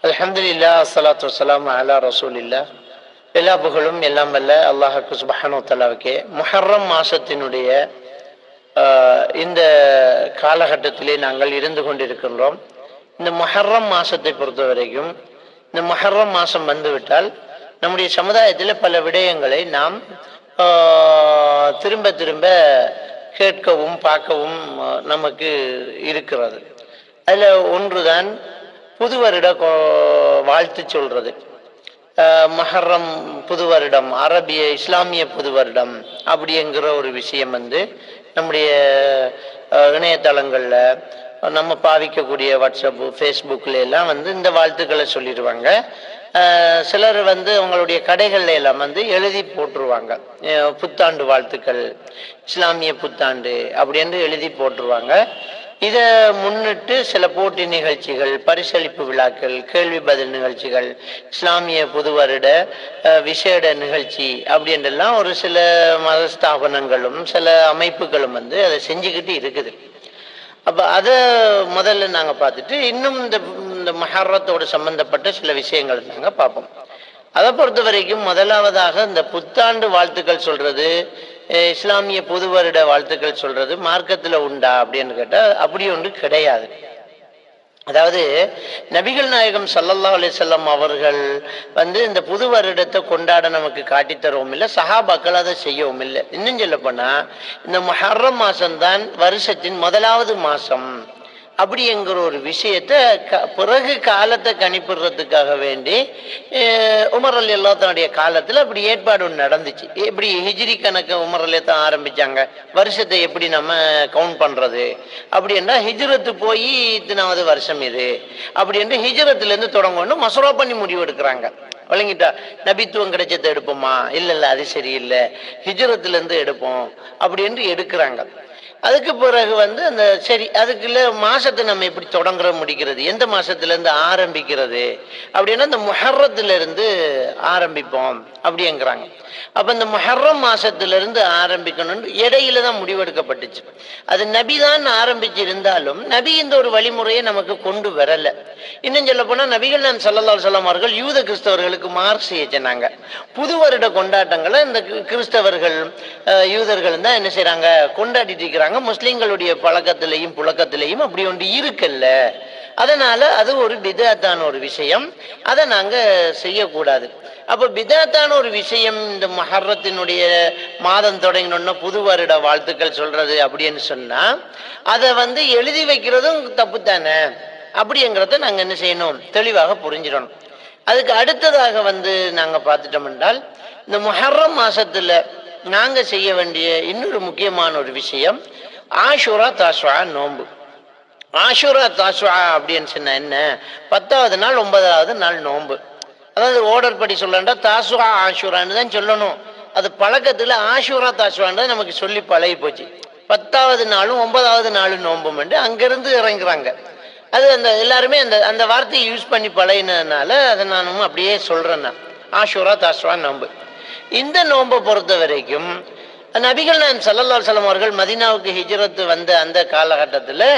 அல்ஹம்துலில்லாஹ் அஸ்ஸலாத்து வஸ்ஸலாமு அலா ரசூலில்லாஹ். எல்லா புகழும் எல்லாம் வல்ல அல்லாஹ்வுக்கு சுப்ஹானஹு வ தஆலாவுக்கே. முஹர்ரம் மாசத்தினுடைய இந்த காலகட்டத்திலே நாங்கள் இருந்து கொண்டிருக்கின்றோம். இந்த முஹர்ரம் மாசத்தை பொறுத்த வரைக்கும், இந்த முஹர்ரம் மாசம் வந்துவிட்டால் நம்முடைய சமுதாயத்தில் பல விடயங்களை நாம் திரும்ப திரும்ப கேட்கவும் பார்க்கவும் நமக்கு இருக்கிறது. அதில் ஒன்றுதான் புது வருட வாழ்த்து சொல்றது. மஹர்ரம் புது வருடம், அரபிய இஸ்லாமிய புது வருடம் அப்படிங்கிற ஒரு விஷயம் நம்முடைய இணையதளங்களில் நம்ம பாவிக்கக்கூடிய வாட்ஸ்அப்பு ஃபேஸ்புக்கில் எல்லாம் இந்த வாழ்த்துக்களை சொல்லிடுவாங்க. சிலர் அவங்களுடைய கடைகள்ல எல்லாம் எழுதி போட்டுருவாங்க, புத்தாண்டு வாழ்த்துக்கள், இஸ்லாமிய புத்தாண்டு அப்படின்னு எழுதி போட்டுருவாங்க. இதை முன்னிட்டு சில போட்டி நிகழ்ச்சிகள், பரிசளிப்பு விழாக்கள், கேள்வி பதில் நிகழ்ச்சிகள், இஸ்லாமிய புது வருட விசேட நிகழ்ச்சி அப்படின்றெல்லாம் ஒரு சில மத ஸ்தாபனங்களும் சில அமைப்புகளும் அதை செஞ்சுக்கிட்டு இருக்குது. அப்போ அதை முதல்ல நாங்கள் பார்த்துட்டு இன்னும் இந்த மஹர்ரத்தோடு சம்பந்தப்பட்ட சில விஷயங்கள் நாங்கள் பார்ப்போம். அதை பொறுத்த வரைக்கும் முதலாவதாக இந்த புத்தாண்டு வாழ்த்துக்கள் சொல்றது, இஸ்லாமிய புது வருட வாழ்த்துக்கள் சொல்றது மார்க்கத்தில் உண்டா அப்படின்னு கேட்டால் அப்படி ஒன்று கிடையாது. அதாவது நபிகள் நாயகம் ஸல்லல்லாஹு அலைஹி வஸல்லம் அவர்கள் இந்த புது வருடத்தை கொண்டாட நமக்கு காட்டித்தரவும் இல்லை, சஹாபாக்கள் அதை செய்யவும் இல்லை. இன்னும் சொல்ல போனா இந்த முஹர்ரம் மாசம்தான் வருஷத்தின் முதலாவது மாசம் அப்படிங்கிற ஒரு விஷயத்த பிறகு காலத்தை கணிப்பிடுறதுக்காக வேண்டி உமர் ரலியல்லாஹு தன்னுடைய காலத்தில் அப்படி ஏற்பாடு ஒன்று நடந்துச்சு. எப்படி ஹிஜ்ரி கணக்கு உமர் ரலியல்லாஹு ஆரம்பிச்சாங்க, வருஷத்தை எப்படி நம்ம கவுண்ட் பண்றது அப்படின்னா ஹிஜ்ரத்து போய் இத்தனாவது வருஷம் இது அப்படின்ட்டு ஹிஜ்ரத்துலேருந்து தொடங்கணும் மசூரா பண்ணி முடிவு எடுக்கிறாங்க. வழங்கிட்டா நபித்துவம் கிடைச்சதை எடுப்போமா, இல்லை அது சரியில்லை, ஹிஜ்ரத்துலேருந்து எடுப்போம் அப்படின்னு எடுக்கிறாங்க. அதுக்கு பிறகு அந்த சரி அதுக்குள்ள மாசத்தை நம்ம எப்படி தொடங்குற முடிக்கிறது, எந்த மாசத்துலேருந்து ஆரம்பிக்கிறது அப்படின்னா இந்த முஹர்ரத்திலிருந்து ஆரம்பிப்போம் அப்படிங்கிறாங்க. அப்போ இந்த முஹர்ரம் மாசத்திலிருந்து ஆரம்பிக்கணும்னு இடையில தான் முடிவெடுக்கப்பட்டுச்சு. அது நபி தான் ஆரம்பிச்சு இருந்தாலும் நபி இந்த ஒரு வழிமுறையை நமக்கு கொண்டு வரல. இன்னும் சொல்ல போனா நபிகள் நாயகம் ஸல்லல்லாஹு அலைஹி வஸல்லம் அவர்கள் யூத கிறிஸ்தவர்களுக்கு மார்க் செய்ய சொன்னாங்க. புது வருட கொண்டாட்டங்களை இந்த கிறிஸ்தவர்கள் யூதர்கள் தான் என்ன செய்யறாங்க, கொண்டாடிட்டு இருக்கிறாங்க. முஸ்லிம்களுடைய பழக்கத்திலையும் புழக்கத்திலையும் அப்படி ஒன்று இருக்குல்ல, அதனால அது ஒரு பிதஅத்தான ஒரு விஷயம், அதை நாங்க செய்யக்கூடாது. அப்ப பிதஅத்தான ஒரு விஷயம் இந்த முஹர்ரத்தினுடைய மாதம் தொடங்கினோன்னா புது வருட வாழ்த்துக்கள் சொல்றது அப்படின்னு சொன்னா அதை எழுதி வைக்கிறதும் தப்பு தானே அப்படிங்கிறத நாங்க என்ன செய்யணும், தெளிவாக புரிஞ்சிடணும். அதுக்கு அடுத்ததாக நாங்க பார்த்துட்டோம் என்றால் இந்த முஹர்ரம் மாசத்துல நாங்க செய்ய வேண்டிய இன்னொரு முக்கியமான ஒரு விஷயம் ஆஷுரா தாசுஆ நோன்பு. ஆஷுரா தாசுஆ அப்படின்னு சொன்னா என்ன, 10வது நாள் 9வது நாள் நோன்பு. அதாவது ஓர்டர் படி சொல்லண்டா தாசுஆ ஆஷுரான்னு தான் சொல்லணும். அது பழக்கத்துல ஆஷுரா தாசுஆன்னு நமக்கு சொல்லி பழகி போச்சு. 10வது நாளும் 9வது நாளும் நோன்பும் அங்கிருந்து இறங்குறாங்க. அது எல்லாருமே அந்த வார்த்தையை யூஸ் பண்ணி பழகினதுனால அதை நானும் அப்படியே சொல்றேன். ஆஷுரா தாசுஆ நோன்பு. இந்த நோன்பை பொறுத்த வரைக்கும் நபிகள் நாயகம் ஸல்லல்லாஹு அலைஹி வஸல்லம் அவர்கள் மதீனாவுக்கு ஹிஜ்ரத் வந்த அந்த காலகட்டத்தில்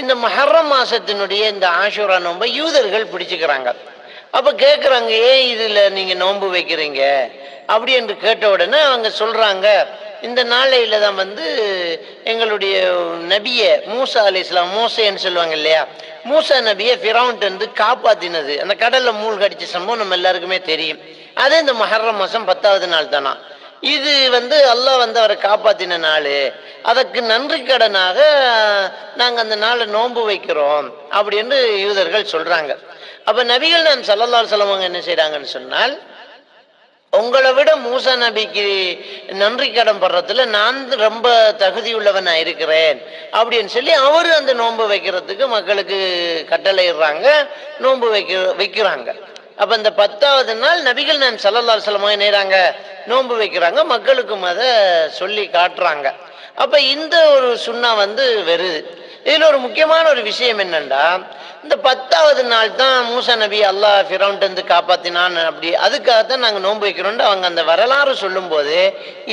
இந்த முஹர்ரம் மாசத்தினுடைய இந்த ஆஷுரா நோன்பை யூதர்கள் பிடிச்சுக்கிறாங்க. அப்ப கேட்குறாங்க, ஏன் இதுல நீங்க நோன்பு வைக்கிறீங்க அப்படி என்று கேட்ட உடனே அவங்க சொல்றாங்க, இந்த நாளையில தான் எங்களுடைய நபிய மூசா அலைஹிஸ்ஸலாம், மூசேன்னு சொல்லுவாங்க இல்லையா, மூசா நபியை ஃபிரௌன்ட்ட காப்பாத்தினது, அந்த கடல்ல மூழ்கடிச்ச சம்பவம் நம்ம எல்லாருக்குமே தெரியும். அது இந்த முஹர்ரம் மாசம் 10வது நாள் தானா. இது அல்லாஹ் அவரை காப்பாத்தின நாள், அதற்கு நன்றி கடனாக நாங்க அந்த நாளை நோன்பு வைக்கிறோம் அப்படின்னு யூதர்கள் சொல்றாங்க. அப்ப நபிகள் நாயகம் ஸல்லல்லாஹு அலைஹி வஸல்லம் என்ன செய்றாங்கன்னு சொன்னால், உங்களை விட மூசா நபிக்கு நன்றி கடன் படுறதுல நான் ரொம்ப தகுதியுள்ளவனா இருக்கிறேன் அப்படின்னு சொல்லி அவரு அந்த நோன்பு வைக்கிறதுக்கு மக்களுக்கு கட்டளையிடுறாங்க, நோன்பு வைக்கிறாங்க. அப்ப இந்த 10வது நாள் நபிகள் நாயகம் ஸல்லல்லாஹு அலைஹி வஸல்லம் நேராங்க நோன்பு வைக்கிறாங்க, மக்களுக்கும் அதை சொல்லி காட்டுறாங்க. அப்ப இந்த ஒரு சுன்னா வருது. இதுல ஒரு முக்கியமான ஒரு விஷயம் என்னன்னா, இந்த 10வது நாள் தான் மூசா நபி அல்லாஹ் ஃபிரௌன்ட்ட இருந்து காப்பாத்தினான். அப்படி அதுக்காகத்தான் நாங்க நோன்பு வைக்கிறோம். அவங்க அந்த வரலாறு சொல்லும் போது,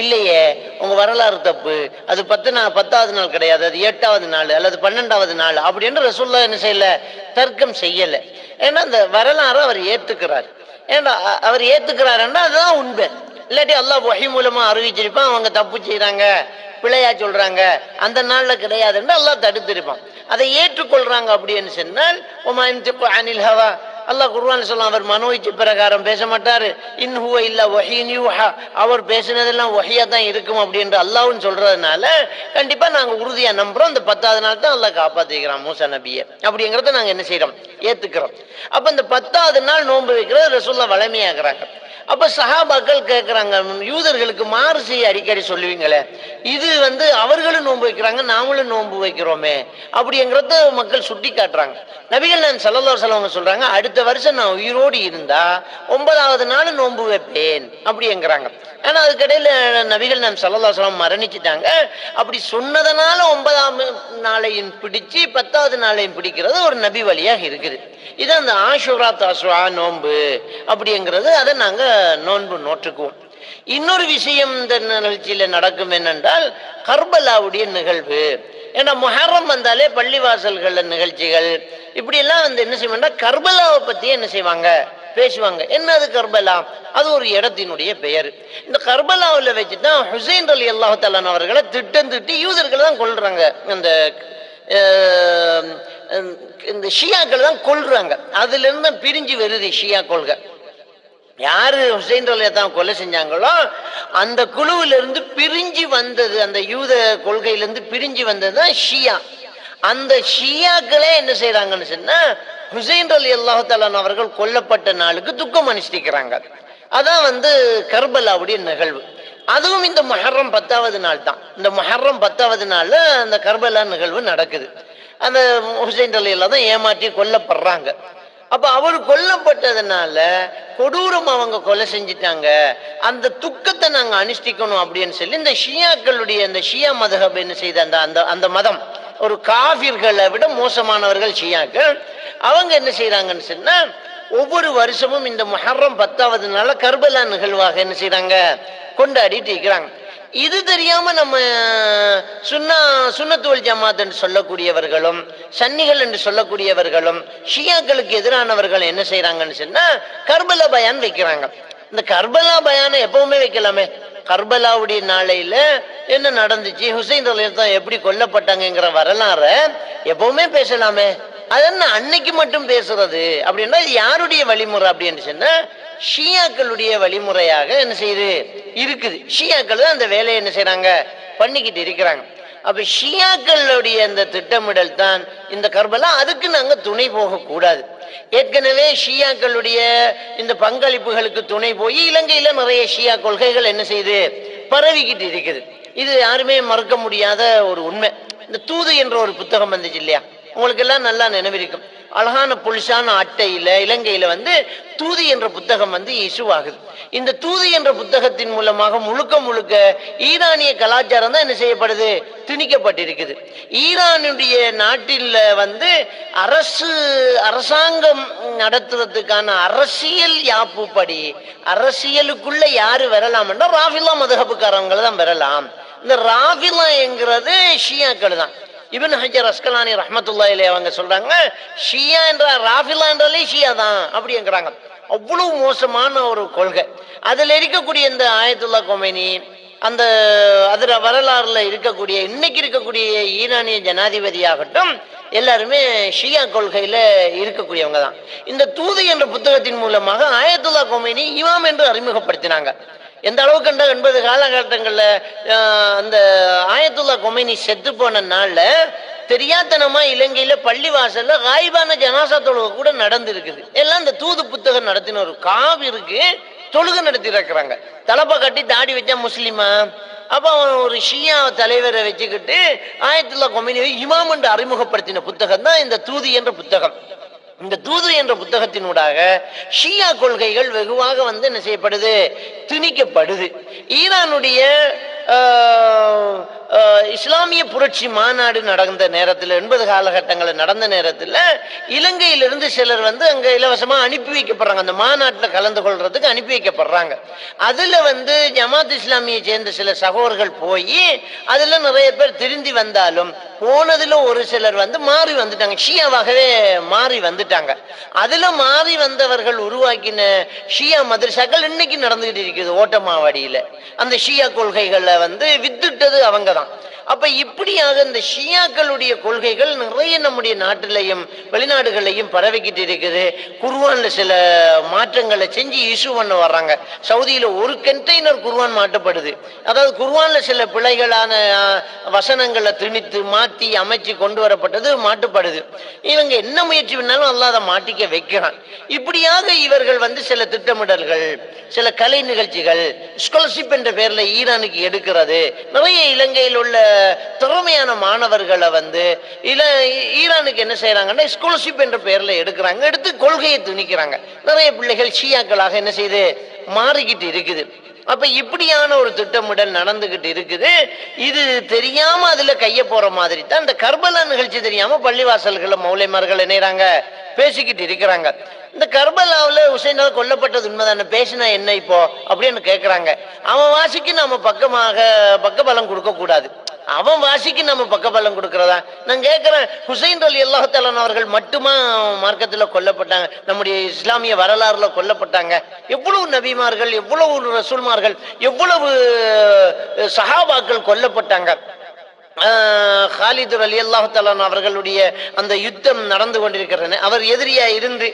இல்லையே உங்க வரலாறு தப்பு, அது 10வது நாள் கிடையாது, அது 8வது நாள் அல்லது 12வது நாள் அப்படின்னு ரசூலுல்லாஹ் என்ன செய்யல, தர்க்கம் செய்யல. ஏன்னா அந்த வரலாறு அவர் ஏத்துக்கிறார். ஏன்னா அவர் ஏத்துக்கிறாருன்னா அதுதான் உண்மை. இல்லாட்டி அல்லாஹ் வஹி மூலமா அறிவிச்சிருப்பான், அவங்க தப்பு செய்யறாங்க, பிழையா சொல்றாங்க, அந்த நாள்ல கிடையாதுன்னு அல்லாஹ் தடுத்திருப்பான். அதை ஏற்றுக்கொள்றாங்க அப்படின்னு சொன்னால், அனில் ஹவா, அல்லாஹ் குர்ஆன்ல சொல்லலாம், அவர் மனோ இச்சை பிரகாரம் பேச மாட்டாரு, இன் ஹுவ இல்லா வஹீன் யூஹா, அவர் பேசினதெல்லாம் வஹியா தான் இருக்கும் அப்படின்ற அல்லாஹ்னு சொல்றதுனால கண்டிப்பா நாங்க உறுதியா நம்புறோம். இந்த 10வது நாள் தான் அல்லாஹ் காப்பாத்திக்கிறான் மூசா நபியை அப்படிங்கறத நாங்க என்ன செய்யறோம், ஏத்துக்கிறோம். அப்ப இந்த 10வது நாள் நோன்பு வைக்கிறது ரசூலுல்லாஹ் வளமையாக்குறாங்க. அப்ப சஹாபாக்கள் கேட்கிறாங்க, யூதர்களுக்கு மாறு செய்ய அடிக்கடி சொல்லுவீங்களே, இது அவர்களும் நோன்பு வைக்கிறாங்க, நாமளும் நோன்பு வைக்கிறோமே அப்படிங்கிறத மக்கள் சுட்டி காட்டுறாங்க. நபிகள் நான் ஸல்லல்லாஹு அலைஹி வஸல்லம் சொல்றாங்க, அடுத்த வருஷம் நான் உயிரோடு இருந்தா 9வது நாள் நோன்பு வைப்பேன் அப்படிங்கிறாங்க. ஆனா அதுக்கிடையில நபிகள் நாம் ஸல்லல்லாஹு அலைஹி வஸல்லம் மரணிச்சிட்டாங்க. அப்படி சொன்னதனால 9ஆம் நாளையும் பிடிச்சு 10வது நாளையும் பிடிக்கிறது ஒரு நபி வழியாக இருக்குது. இது அந்த ஆஷுரா தாசுவா நோன்பு அப்படிங்கிறது, அதை நாங்க நோன்பு நோற்றுக்குவோம். இன்னொரு விஷயம் இந்த நிகழ்ச்சியில நடக்கும் என்னென்றால், கர்பலாவுடைய நிகழ்வு. ஏன்னா முஹர்ரம் வந்தாலே பள்ளிவாசல்கள் நிகழ்ச்சிகள் இப்படி எல்லாம் என்ன செய்வாங்க, கர்பலாவை பத்தி என்ன செய்வாங்க, பேசுவாங்க. என்னது கர்பலா? அது ஒரு இடத்தினுடைய பெயர். இந்த கர்பலாவில் வச்சுதான் ஹுசைன் ரலியல்லாஹு தஆலா அவர்களை திட்டி யூதர்கள் தான் கொல்றாங்க. இந்த ஷியாக்கள் தான் கொல்றாங்க. அதுல இருந்து பிரிஞ்சு வருது ஷியா கொள்கை. யாரு ஹுசைன் ரலியல்லாஹு கொலை செஞ்சாங்களோ அந்த குழுவிலிருந்து பிரிஞ்சு வந்தது, அந்த யூத கொள்கையிலிருந்து பிரிஞ்சு வந்ததுதான் ஷியா. அந்த ஷியாக்களே என்ன செய்யறாங்கன்னு சொன்னா, ஹுசைன் ரலியல்லாஹு தஆலா அவர்கள் கொல்லப்பட்ட நாளுக்கு துக்கம் அனுஷ்டிக்கிறாங்க. அதான் கர்பலாவுடைய நிகழ்வு. அதுவும் இந்த முஹர்ரம் 10வது நாள் தான். இந்த முஹர்ரம் 10வது நாள்ல அந்த கர்பலா நிகழ்வு நடக்குது. அந்த ஹுசைன் ரலியல்லாஹு தான் ஏமாற்றி கொல்லப்படுறாங்க. அப்ப அவர் கொல்லப்பட்டதுனால கொடூரம் அவங்க கொலை செஞ்சிட்டாங்க, அந்த துக்கத்தை நாங்க அனுஷ்டிக்கணும் அப்படின்னு சொல்லி இந்த ஷியாக்களுடைய அந்த ஷியா மதஹப் என்ன செய்த அந்த மதம், ஒரு காஃபிர்களை விட மோசமானவர்கள் ஷியாக்கள். அவங்க என்ன செய்யறாங்கன்னு சொன்னா, ஒவ்வொரு வருஷமும் இந்த முஹர்ரம் 10வது நாள கர்பலா நிகழ்வாக என்ன செய்யறாங்க, கொண்டாடிட்டு இருக்கிறாங்க. இது தெரியாம நம்ம சுன்னத்துல் ஜமாத் என்று சொல்லக்கூடியவர்களும் சன்னிகள் என்று சொல்லக்கூடியவர்களும் ஷியாக்களுக்கு எதிரானவர்கள் என்ன செய்யறாங்கன்னு சொன்னா, கர்பலா பயான் வைக்கிறாங்க. இந்த கர்பலா பயானை எப்பவுமே வைக்கலாமே. கர்பலாவுடைய நாளையில என்ன நடந்துச்சு, ஹுசைன் ரலியல்லாஹு எப்படி கொல்லப்பட்டாங்கிற வரலாறு எப்பவுமே பேசலாமே. அது என்ன அன்னைக்கு மட்டும் பேசுறது அப்படின்னா, இது யாருடைய வழிமுறை அப்படின்னு சொன்னா, ஷியாக்களுடைய வழிமுறையாக என்ன செய்யுது இருக்குது. ஷியாக்கள் தான் அந்த வேலையை என்ன செய்யறாங்க, பண்ணிக்கிட்டு இருக்கிறாங்க. அப்ப ஷியாக்களுடைய அந்த திட்டமிடல் தான் இந்த கர்பலா. அதுக்கு நாங்க துணை போக கூடாது. ஏற்கனவே ஷியாக்களுடைய இந்த பங்களிப்புகளுக்கு துணை போய் இலங்கையில நிறைய ஷியா கொள்கைகள் என்ன செய்யுது, பரவிக்கிட்டு இருக்குது. இது யாருமே மறுக்க முடியாத ஒரு உண்மை. இந்த தூது என்ற ஒரு புத்தகம் வந்துச்சு இல்லையா, உங்களுக்கு எல்லாம் நல்லா நினைவிருக்கும். அழகான புலிசான அட்டையில இலங்கையில தூது என்ற புத்தகம் இஷ்யூ ஆகுது. இந்த தூது என்ற புத்தகத்தின் மூலமாக முழுக்க ஈரானிய கலாச்சாரம் தான் என்ன செய்யப்படுது, திணிக்கப்பட்டிருக்குது. ஈரானுடைய நாட்டில் அரசாங்கம் நடத்துறதுக்கான அரசியல் யாப்புப்படி அரசியலுக்குள்ள யாரு வரலாம்னா ராஃபிலா மதுஹபுக்காரங்களை தான் வரலாம். இந்த ராஃபிலா என்கிறது ஷியாக்கள் தான். இப்னு ஹஜர் அஸ்கலானி ரஹ்மத்துல்லாஹி அலைஹி அவங்க சொல்றாங்க, ஷியா என்ற ராஃபிலா என்றாலே ஷியா தான் அப்படிங்கிறாங்க. அவ்வளவு மோசமான ஒரு கொள்கை. அதுல இருக்கக்கூடிய இந்த ஆயத்துல்லா கொமேனி, அந்த அதுல வரலாறுல இருக்கக்கூடிய இன்னைக்கு இருக்கக்கூடிய ஈரானிய ஜனாதிபதியாகட்டும் எல்லாருமே ஷியா கொள்கையில இருக்கக்கூடியவங்க தான். இந்த தூது என்ற புத்தகத்தின் மூலமாக ஆயத்துல்லா கொமேனி இமாம் என்று அறிமுகப்படுத்தினாங்க. எந்த அளவுக்கு 80 காலகட்டங்கள்ல அந்த ஆயத்துல்லா கொமேனி செத்து போன நாள்ல தெரியாதனமா இலங்கையில பள்ளிவாசல்ல காயிபான ஜனாசா தொழுகை கூட நடந்திருக்குது. எல்லாம் இந்த தூது புத்தகம் நடத்தின ஒரு காவிருக்கு தொழுகை நடத்தி இருக்கிறாங்க. தலப்பா கட்டி தாடி வச்சா முஸ்லிமா? அப்ப அவன் ஒரு ஷியா தலைவரை வச்சுக்கிட்டு ஆயத்துல்லா கொமேனியை இமாம் என்று அறிமுகப்படுத்தின புத்தகம் தான் இந்த தூது என்ற புத்தகம். இந்த தூது என்ற புத்தகத்தினூடாக ஷியா கொள்கைகள் வெகுவாக என்ன செய்யப்படுது, திணிக்கப்படுது. ஈரானுடைய இஸ்லாமிய புரட்சி மாநாடு நடந்த நேரத்தில் 80 காலகட்டங்களில் நடந்த நேரத்தில் இலங்கையிலிருந்து சிலர் வந்து அங்கே இலவசமாக அனுப்பி வைக்கப்படுறாங்க. அந்த மாநாட்டில் கலந்து கொள்றதுக்கு அனுப்பி வைக்கப்படுறாங்க. அதில் வந்து ஜமாத் இஸ்லாமியை சேர்ந்த சில சகோதரர்கள் போய் அதில் நிறைய பேர் திருந்தி வந்தாலும் போனதில் ஒரு சிலர் வந்து மாறி வந்துட்டாங்க, ஷியாவாகவே மாறி வந்துட்டாங்க. அதில் மாறி வந்தவர்கள் உருவாக்கின ஷியா மதரசாக்கள் இன்னைக்கு நடந்துகிட்டு இருக்குது ஓட்டமாவாடியில். அந்த ஷியா கொள்கைகளை வந்து வித்துட்டது அவங்க தான். அப்ப இப்படியாக இந்த ஷியாக்களுடைய கொள்கைகள் நிறைய நம்முடைய நாட்டிலையும் வெளிநாடுகளையும் பரவிக்கிட்டு இருக்குது. குர்ஆன்ல சில மாற்றங்களை செஞ்சு இஷ்யூ பண்ண வர்றாங்க. சவுதியில ஒரு கண்டெய்னர் குர்ஆன் மாட்டப்படுது. அதாவது குர்ஆன்ல சில பிழைகளான வசனங்களை திணித்து மாற்றி அமைச்சு கொண்டு வரப்பட்டது மாட்டுப்படுது. இவங்க என்ன முயற்சி பண்ணாலும் அல்லாஹ் அதை மாட்டிக்க வைக்கிறான். இப்படியாக இவர்கள் வந்து சில திட்டமிடல்கள், சில கலை நிகழ்ச்சிகள், ஸ்காலர்ஷிப் என்ற பேர்ல ஈரானுக்கு எடுக்கிறது. நிறைய இலங்கையில் உள்ள திறமையான மாணவர்களை வந்து ஈரானுக்கு என்ன செய்யறாங்கன்னா ஸ்காலர்ஷிப் என்ற பெயர்ல எடுக்கிறாங்க, எடுத்து கொள்கையை திணிக்கிறாங்க. நிறைய பிள்ளைகள் ஷியாக்களாக என்ன செய்து மாறிக்கிட்டு இருக்குது. அப்ப இப்படியான ஒரு திட்டமிடல் நடந்துகிட்டு இருக்குது. இது தெரியாம அதுல கைய போற மாதிரி தான் இந்த கர்பலா நிகழ்ச்சி தெரியாம பள்ளிவாசல்களை மௌலைமார்கள் என்னறாங்க பேசிக்கிட்டு இருக்கிறாங்க. இந்த கர்பலாவில் ஹுசைனால் கொல்லப்பட்டது உண்மைதானே, பேசினா என்ன இப்போ அப்படின்னு கேட்கிறாங்க. அவன் வாசிக்கு நம்ம பக்கபலம் கொடுக்க கூடாது. அவன் வாசிக்கு நம்ம பக்கபலம் கொடுக்கறதா? நான் கேட்கிறேன், ஹுசைன் ரலியல்லாஹு தஆலா அவர்கள் மட்டுமா மார்க்கத்தில் கொல்லப்பட்டாங்க? நம்முடைய இஸ்லாமிய வரலாறுல கொல்லப்பட்டாங்க. எவ்வளவு நபிமார்கள், எவ்வளவு ரசூல்மார்கள், எவ்வளவு சஹாபாக்கள் கொல்லப்பட்டாங்க. ஹாலிது ரலியல்லாஹு தஆலா அவர்களுடைய அந்த யுத்தம் நடந்து கொண்டிருக்கிறது. அவர் எதிரியா இருந்து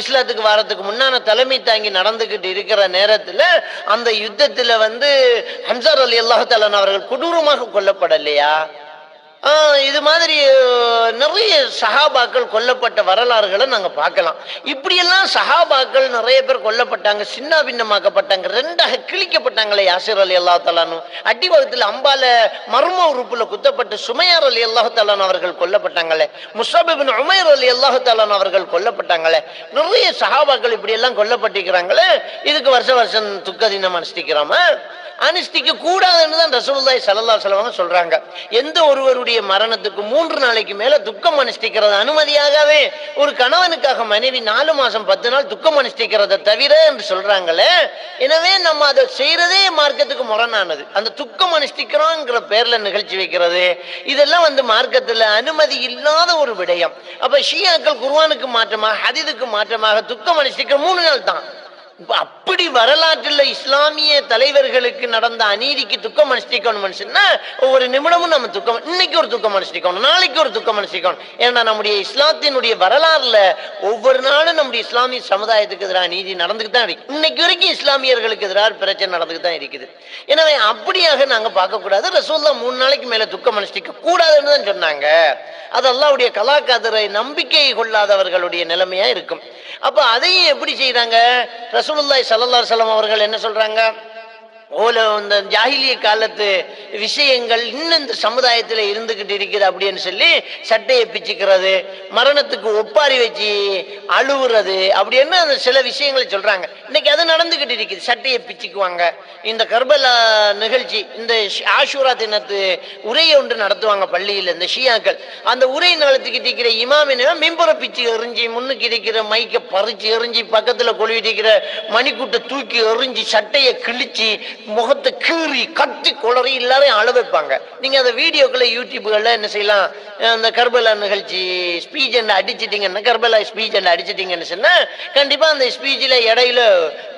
இஸ்லாத்துக்கு வாரத்துக்கு முன்னான தலைமை தாங்கி நடந்துகிட்டு இருக்கிற நேரத்தில் அந்த யுத்தத்தில் வந்து ஹம்ஸா ரலியல்லாஹு தஆலா அவர்கள் கொடூரமாக கொல்லப்படலையா? இது மாதிரி நிறைய சஹாபாக்கள் கொல்லப்பட்ட வரலாறுகளை நாங்க பார்க்கலாம். இப்படியெல்லாம் சஹாபாக்கள் நிறைய பேர் கொல்லப்பட்டாங்க, சின்ன பின்னமாக்கப்பட்டாங்க, ரெண்டாக கிழிக்கப்பட்டாங்களே. யாசிர் ரலியல்லாஹு தஆலா அடிவகத்தில் அம்பால மர்ம உறுப்புல குத்தப்பட்டு சுமையா ரலியல்லாஹு தஆலா அவர்கள் கொல்லப்பட்டாங்களே. முஸ்அப் இப்னு உமைர் ரலியல்லாஹு தஆலா அவர்கள் கொல்லப்பட்டாங்களே. நிறைய சஹாபாக்கள் இப்படி எல்லாம் கொல்லப்பட்டிருக்கிறாங்களே. இதுக்கு வருஷம் துக்க தினம் அனுஷ்டிக்கிறோமா? அனுஷ்டிக்க கூடாதுன்னு தான் ரசூலுல்லாஹி ஸல்லல்லாஹு அலைஹி வஸல்லம் சொல்றாங்க. எந்த ஒருவருடைய மரணத்துக்கு 3 நாளைக்கு மேல துக்கம் அனுஷ்டிக்கிறது அனுமதியாகவே. ஒரு கணவனுக்காக மனைவி 4 மாசம் 10 நாள் துக்கம் அனுஷ்டிக்கிறத தவிர என்று சொல்றாங்களே. எனவே நம்ம அதை செய்யறதே மார்க்கத்துக்கு முரணானது. அந்த துக்கம் அனுஷ்டிக்கிறோங்கிற பேர்ல நிகழ்ச்சி வைக்கிறது, இதெல்லாம் வந்து மார்க்கத்துல அனுமதி இல்லாத ஒரு விடயம். அப்ப ஷியாக்கள் குர்ஆனுக்கு மாற்றமாக, ஹதீஸுக்கு மாற்றமாக துக்கம் அனுஷ்டிக்கிற 3 நாள் தான். அப்படி வரலாற்றில் இஸ்லாமிய தலைவர்களுக்கு நடந்த அநீதிக்கு துக்கம் அனுஷ்டிக்கணும் சொன்னா ஒவ்வொரு நிமிடமும் நம்ம துக்கம், இன்னைக்கு ஒரு துக்கம் அனுஷ்டிக்கணும், நாளைக்கு ஒரு துக்கம் அனுஷ்டிக்கணும். ஏன்னா நம்முடைய இஸ்லாத்தினுடைய வரலாறுல ஒவ்வொரு நாளும் நம்முடைய இஸ்லாமிய சமுதாயத்துக்கு எதிராக நீதி நடந்துட்டு தான் இருக்கு. இன்னைக்கு வரைக்கும் இஸ்லாமியர்களுக்கு எதிராக பிரச்சனை நடந்துட்டு தான் இருக்குது. எனவே அப்படியாக நாங்க பார்க்க கூடாது. ரசூலுல்லாஹ் 3 நாளைக்கு மேல துக்கம் அனுஷ்டிக்க கூடாதுன்னு தான் சொன்னாங்க. அது அல்லாஹ்வுடைய கலாக்கதிரை நம்பிக்கை கொள்ளாதவர்களுடைய நிலைமையா இருக்கும். அப்ப அதையும் எப்படி செய்யறாங்க? ரசூலுல்லாஹி ஸல்லல்லாஹு அலைஹி வஸல்லம் அவர்கள் என்ன சொல்றாங்க? இந்த ஜாஹிலிய காலத்து விஷயங்கள் இன்னும் இந்த சமுதாயத்தில் இருந்துகிட்டு இருக்குது அப்படின்னு சொல்லி சட்டையை பிச்சுக்கிறது, மரணத்துக்கு ஒப்பாரி வச்சு அழுவுறது அப்படின்னு அந்த சில விஷயங்களை சொல்றாங்க. இன்னைக்கு அது நடந்துகிட்டு இருக்குது. சட்டையை பிச்சுக்குவாங்க. இந்த கர்பலா நிகழ்ச்சி, இந்த ஆஷூரா தினத்து உரையை ஒன்று நடத்துவாங்க பள்ளியில் இந்த ஷியாக்கள். அந்த உரை நடத்திக்கிட்டு இருக்கிற இமாம் என்ன மிம்பரை பிச்சு எறிஞ்சி, முன்னுக்கு இருக்கிற மைக்கை பறிச்சு எறிஞ்சி, பக்கத்துல கொழுவிட்டு இருக்கிற மணிக்கூட்டை தூக்கி எறிஞ்சி, சட்டையை கிழிச்சு, முகத்தை கீறி கத்தி குளறி எல்லாரையும் அழ வைப்பாங்க. நீங்க அந்த வீடியோக்களை யூடியூப்ல என்ன செய்யலாம், அந்த கர்பலா நிகழ்ச்சி ஸ்பீச் அடிச்சிட்டீங்கன்னா, கர்பலா ஸ்பீச் அடிச்சிட்டீங்கன்னு சொன்னா கண்டிப்பா அந்த ஸ்பீச்சில் இடையில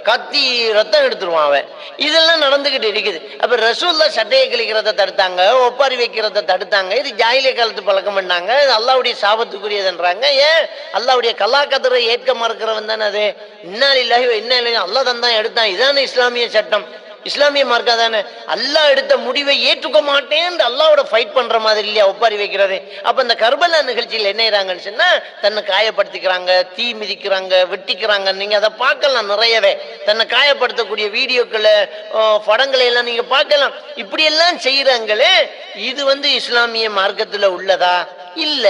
கத்தி ரத்தம் எடுத்துருவான் அவன். இதெல்லாம் நடந்துகிட்டு இருக்குது. அப்ப ரசூலுல்லாஹ் சட்டையை கிழிக்கிறத தடுத்தாங்க, ஒப்பாரி வைக்கிறத தடுத்தாங்க. இது ஜாஹிலிய காலத்து பழக்கம் பண்ணாங்க. இது அல்லாஹ்வுடைய சாபத்துக்குரியதுன்றாங்க. ஏன்? அல்லாஹ்வுடைய கலாக்கதிரை ஏற்க மறுக்கிறவன் தானே அது. இன்னா லில்லாஹி வ இன்னா இலைஹி, அல்லாஹ் தான் எடுத்தான். இதான இஸ்லாமிய சட்டம், இஸ்லாமிய மார்க்கம் தானே. அல்லாஹ் எடுத்த முடிவை ஏற்றுக்க மாட்டேன் அல்லாவோட ஃபைட் பண்ற மாதிரி இல்லையா ஒப்பாரி வைக்கிறது. அப்ப இந்த கர்பலா நிகழ்ச்சியில் என்ன செய்றாங்கன்னு சொன்னா, தன்னை காயப்படுத்திக்கிறாங்க, தீ மிதிக்கிறாங்க, வெட்டிக்கிறாங்க. நீங்க அதை பார்க்கலாம் நிறையவே. தன்னை காயப்படுத்தக்கூடிய வீடியோக்களை, படங்களை எல்லாம் நீங்க பார்க்கலாம். இப்படி எல்லாம் செய்யறாங்களே, இது வந்து இஸ்லாமிய மார்க்கத்துல உள்ளதா? இல்ல,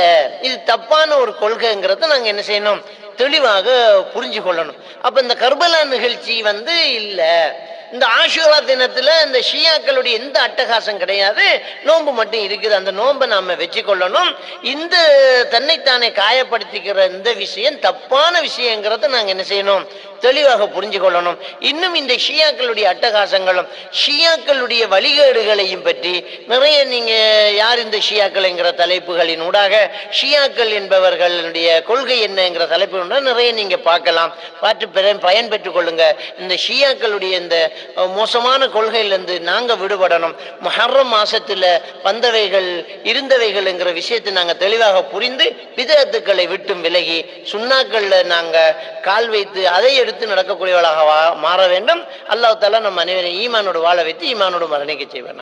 இது தப்பான ஒரு கொள்கைங்கிறத நாங்க என்ன செய்யணும், தெளிவாக புரிஞ்சு கொள்ளணும். அப்ப இந்த கர்பலா நிகழ்ச்சி வந்து இல்ல, இந்த ஆஷூரா தினத்துல இந்த ஷியாக்களுடைய எந்த அட்டகாசம் கிடையாது, நோன்பு மட்டும் இருக்குது. அந்த நோன்பை நாம வச்சு கொள்ளணும். இந்த தன்னைத்தானே காயப்படுத்திக்கிற இந்த விஷயம் தப்பான விஷயங்கிறத நாங்க என்ன செய்யணும், தெளிவாக புரிஞ்சு கொள்ளணும். இன்னும் இந்த ஷியாக்களுடைய அட்டகாசங்களும் ஷியாக்களுடைய வழிகேடுகளையும் பற்றி நிறைய நீங்க யார் இந்த ஷியாக்கள்ங்கிற தலைப்புகளின் ஊடாக ஷியாக்கள் என்பவர்களுடைய கொள்கை என்னங்கிற தலைப்பு நிறைய நீங்க பார்க்கலாம். பார்த்து பயன் பெற்றுக் கொள்ளுங்க. இந்த ஷியாக்களுடைய இந்த மோசமான கொள்கையிலிருந்து நாங்க விடுபடணும். முஹர்ரம் மாசத்துல வந்தவைகள் இருந்தவைகள்ங்கிற விஷயத்தை நாங்க தெளிவாக புரிந்து பிதஅத்துக்களை விட்டும் விலகி சுன்னாக்கள்ல நாங்க கால் வைத்து அதை எடுத்து நடக்கக்கூடியவர்களாக மாற வேண்டும். அல்லாஹ் தஆலா நம் அனைவரையும் ஈமானோடு வாழ வைத்து ஈமானோடு மரணிக்க செய்வார்.